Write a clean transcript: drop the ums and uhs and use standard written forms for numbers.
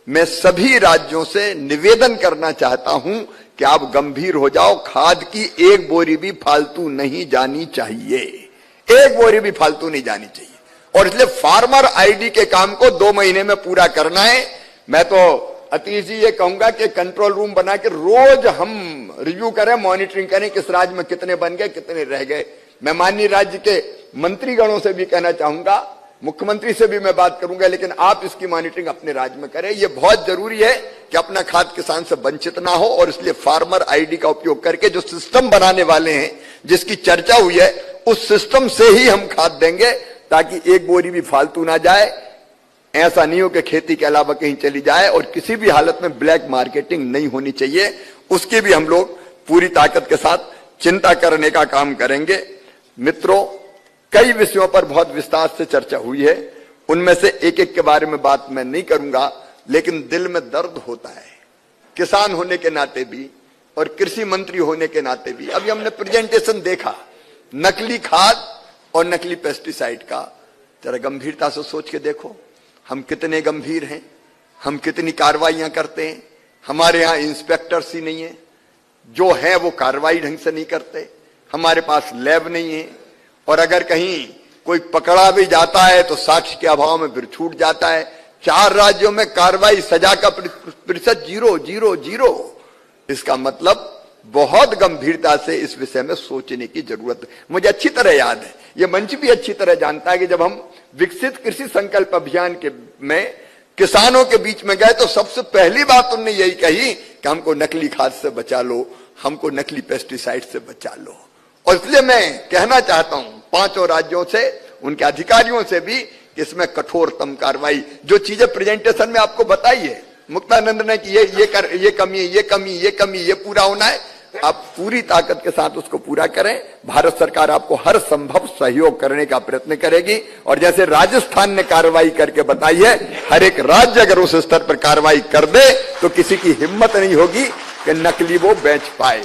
मैं सभी राज्यों से निवेदन करना चाहता हूं कि आप गंभीर हो जाओ। खाद की एक बोरी भी फालतू नहीं जानी चाहिए, एक बोरी भी फालतू नहीं जानी चाहिए। और इसलिए फार्मर आईडी के काम को 2 महीने में पूरा करना है। मैं तो अतीश जी ये कहूंगा कि कंट्रोल रूम बना के रोज हम रिव्यू करें, मॉनिटरिंग करें, किस राज्य में कितने बन गए, कितने रह गए। मैं माननीय राज्य के मंत्रीगणों से भी कहना चाहूंगा, मुख्यमंत्री से भी मैं बात करूंगा, लेकिन आप इसकी मॉनिटरिंग अपने राज्य में करें। यह बहुत जरूरी है कि अपना खाद किसान से वंचित ना हो। और इसलिए फार्मर आईडी का उपयोग करके जो सिस्टम बनाने वाले हैं, जिसकी चर्चा हुई है, उस सिस्टम से ही हम खाद देंगे, ताकि एक बोरी भी फालतू ना जाए। ऐसा नहीं हो कि खेती के अलावा कहीं चली जाए। और किसी भी हालत में ब्लैक मार्केटिंग नहीं होनी चाहिए, उसकी भी हम लोग पूरी ताकत के साथ चिंता करने का काम करेंगे। मित्रों, कई विषयों पर बहुत विस्तार से चर्चा हुई है, उनमें से एक एक के बारे में बात मैं नहीं करूंगा, लेकिन दिल में दर्द होता है किसान होने के नाते भी और कृषि मंत्री होने के नाते भी। अभी हमने प्रेजेंटेशन देखा नकली खाद और नकली पेस्टिसाइड का, जरा गंभीरता से सोच के देखो हम कितने गंभीर हैं, हम कितनी कार्रवाइयां करते हैं। हमारे यहां इंस्पेक्टर्स ही नहीं है, जो है वो कार्रवाई ढंग से नहीं करते, हमारे पास लैब नहीं है, और अगर कहीं कोई पकड़ा भी जाता है तो साक्ष्य के अभाव में फिर छूट जाता है। 4 राज्यों में कार्रवाई, सजा का प्रतिशत 0। इसका मतलब बहुत गंभीरता से इस विषय में सोचने की जरूरत है। मुझे अच्छी तरह याद है, यह मंच भी अच्छी तरह जानता है कि जब हम विकसित कृषि संकल्प अभियान के में किसानों के बीच में गए तो सबसे पहली बात उन्होंने यही कही कि हमको नकली खाद से बचा लो, हमको नकली पेस्टिसाइड से बचा लो। और इसलिए मैं कहना चाहता हूं 5 राज्यों से, उनके अधिकारियों से भी, कि इसमें कठोरतम कार्रवाई, जो चीजें प्रेजेंटेशन में आपको बताई है मुक्तानंद ने कि ये कमी, ये पूरा होना है, आप पूरी ताकत के साथ उसको पूरा करें। भारत सरकार आपको हर संभव सहयोग करने का प्रयत्न करेगी। और जैसे राजस्थान ने कार्रवाई करके बताई है, हर एक राज्य अगर उस स्तर पर कार्रवाई कर दे तो किसी की हिम्मत नहीं होगी कि नकली वो बेच पाए।